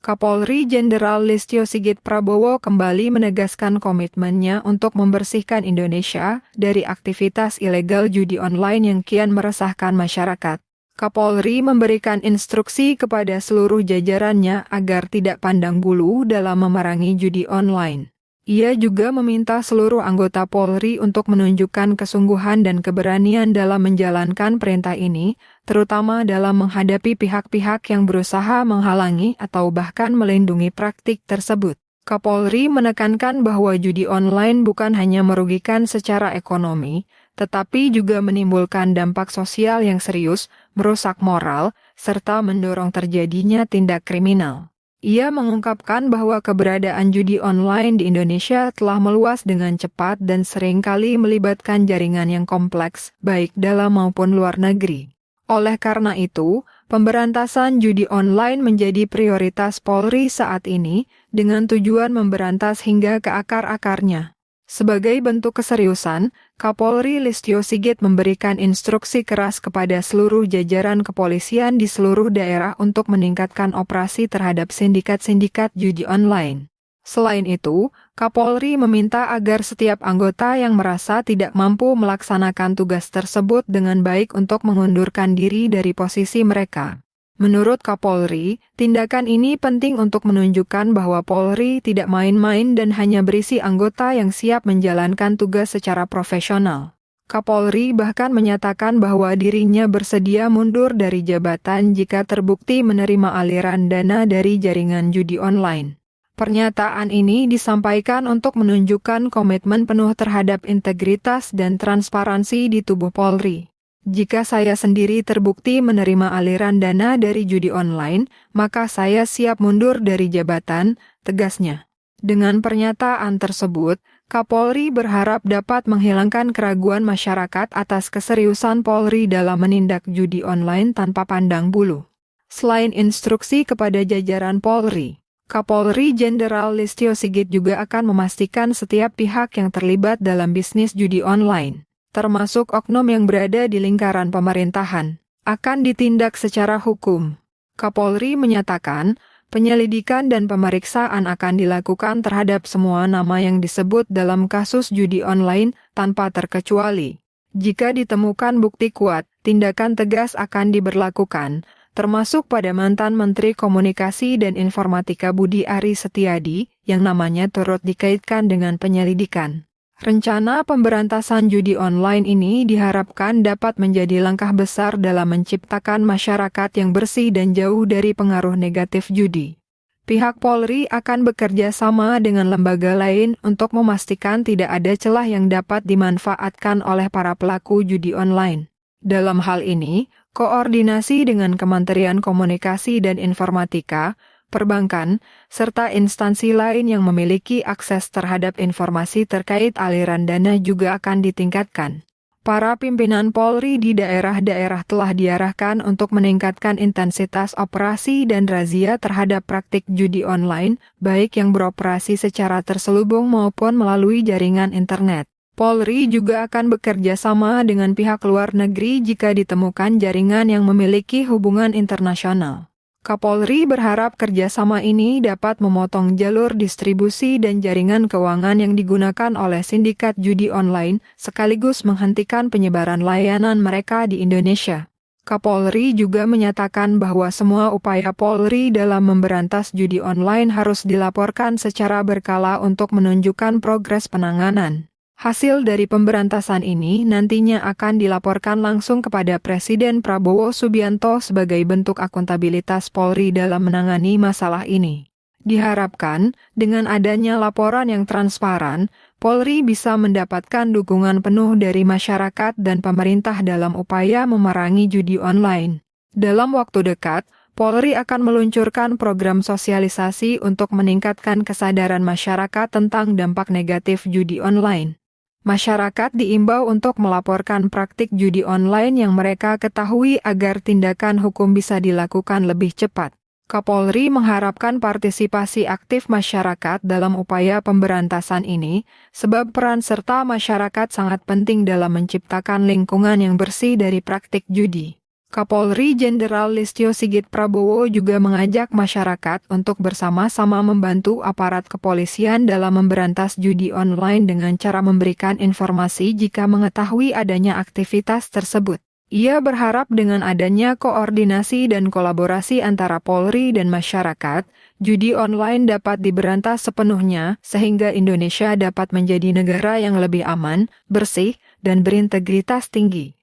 Kapolri Jenderal Listio Sigit Prabowo kembali menegaskan komitmennya untuk membersihkan Indonesia dari aktivitas ilegal judi online yang kian meresahkan masyarakat. Kapolri memberikan instruksi kepada seluruh jajarannya agar tidak pandang bulu dalam memerangi judi online. Ia juga meminta seluruh anggota Polri untuk menunjukkan kesungguhan dan keberanian dalam menjalankan perintah ini, terutama dalam menghadapi pihak-pihak yang berusaha menghalangi atau bahkan melindungi praktik tersebut. Kapolri menekankan bahwa judi online bukan hanya merugikan secara ekonomi, tetapi juga menimbulkan dampak sosial yang serius, merusak moral, serta mendorong terjadinya tindak kriminal. Ia mengungkapkan bahwa keberadaan judi online di Indonesia telah meluas dengan cepat dan seringkali melibatkan jaringan yang kompleks, baik dalam maupun luar negeri. Oleh karena itu, pemberantasan judi online menjadi prioritas Polri saat ini, dengan tujuan memberantas hingga ke akar-akarnya. Sebagai bentuk keseriusan, Kapolri Listio Sigit memberikan instruksi keras kepada seluruh jajaran kepolisian di seluruh daerah untuk meningkatkan operasi terhadap sindikat-sindikat judi online. Selain itu, Kapolri meminta agar setiap anggota yang merasa tidak mampu melaksanakan tugas tersebut dengan baik untuk mengundurkan diri dari posisi mereka. Menurut Kapolri, tindakan ini penting untuk menunjukkan bahwa Polri tidak main-main dan hanya berisi anggota yang siap menjalankan tugas secara profesional. Kapolri bahkan menyatakan bahwa dirinya bersedia mundur dari jabatan jika terbukti menerima aliran dana dari jaringan judi online. Pernyataan ini disampaikan untuk menunjukkan komitmen penuh terhadap integritas dan transparansi di tubuh Polri. Jika saya sendiri terbukti menerima aliran dana dari judi online, maka saya siap mundur dari jabatan, tegasnya. Dengan pernyataan tersebut, Kapolri berharap dapat menghilangkan keraguan masyarakat atas keseriusan Polri dalam menindak judi online tanpa pandang bulu. Selain instruksi kepada jajaran Polri, Kapolri Jenderal Listio Sigit juga akan memastikan setiap pihak yang terlibat dalam bisnis judi online, termasuk oknum yang berada di lingkaran pemerintahan, akan ditindak secara hukum. Kapolri menyatakan, penyelidikan dan pemeriksaan akan dilakukan terhadap semua nama yang disebut dalam kasus judi online tanpa terkecuali. Jika ditemukan bukti kuat, tindakan tegas akan diberlakukan, termasuk pada mantan Menteri Komunikasi dan Informatika Budi Ari Setiadi, yang namanya turut dikaitkan dengan penyelidikan. Rencana pemberantasan judi online ini diharapkan dapat menjadi langkah besar dalam menciptakan masyarakat yang bersih dan jauh dari pengaruh negatif judi. Pihak Polri akan bekerja sama dengan lembaga lain untuk memastikan tidak ada celah yang dapat dimanfaatkan oleh para pelaku judi online. Dalam hal ini, koordinasi dengan Kementerian Komunikasi dan Informatika, perbankan, serta instansi lain yang memiliki akses terhadap informasi terkait aliran dana juga akan ditingkatkan. Para pimpinan Polri di daerah-daerah telah diarahkan untuk meningkatkan intensitas operasi dan razia terhadap praktik judi online, baik yang beroperasi secara terselubung maupun melalui jaringan internet. Polri juga akan bekerja sama dengan pihak luar negeri jika ditemukan jaringan yang memiliki hubungan internasional. Kapolri berharap kerjasama ini dapat memotong jalur distribusi dan jaringan keuangan yang digunakan oleh sindikat judi online, sekaligus menghentikan penyebaran layanan mereka di Indonesia. Kapolri juga menyatakan bahwa semua upaya Polri dalam memberantas judi online harus dilaporkan secara berkala untuk menunjukkan progres penanganan. Hasil dari pemberantasan ini nantinya akan dilaporkan langsung kepada Presiden Prabowo Subianto sebagai bentuk akuntabilitas Polri dalam menangani masalah ini. Diharapkan, dengan adanya laporan yang transparan, Polri bisa mendapatkan dukungan penuh dari masyarakat dan pemerintah dalam upaya memerangi judi online. Dalam waktu dekat, Polri akan meluncurkan program sosialisasi untuk meningkatkan kesadaran masyarakat tentang dampak negatif judi online. Masyarakat diimbau untuk melaporkan praktik judi online yang mereka ketahui agar tindakan hukum bisa dilakukan lebih cepat. Kapolri mengharapkan partisipasi aktif masyarakat dalam upaya pemberantasan ini, sebab peran serta masyarakat sangat penting dalam menciptakan lingkungan yang bersih dari praktik judi. Kapolri Jenderal Listio Sigit Prabowo juga mengajak masyarakat untuk bersama-sama membantu aparat kepolisian dalam memberantas judi online dengan cara memberikan informasi jika mengetahui adanya aktivitas tersebut. Ia berharap dengan adanya koordinasi dan kolaborasi antara Polri dan masyarakat, judi online dapat diberantas sepenuhnya sehingga Indonesia dapat menjadi negara yang lebih aman, bersih, dan berintegritas tinggi.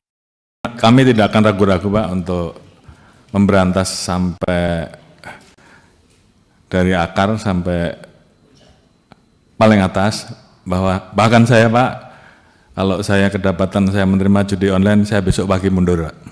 Kami tidak akan ragu-ragu Pak untuk memberantas sampai dari akar sampai paling atas, bahkan saya Pak, kalau saya kedapatan saya menerima judi online, saya besok pagi mundur Pak.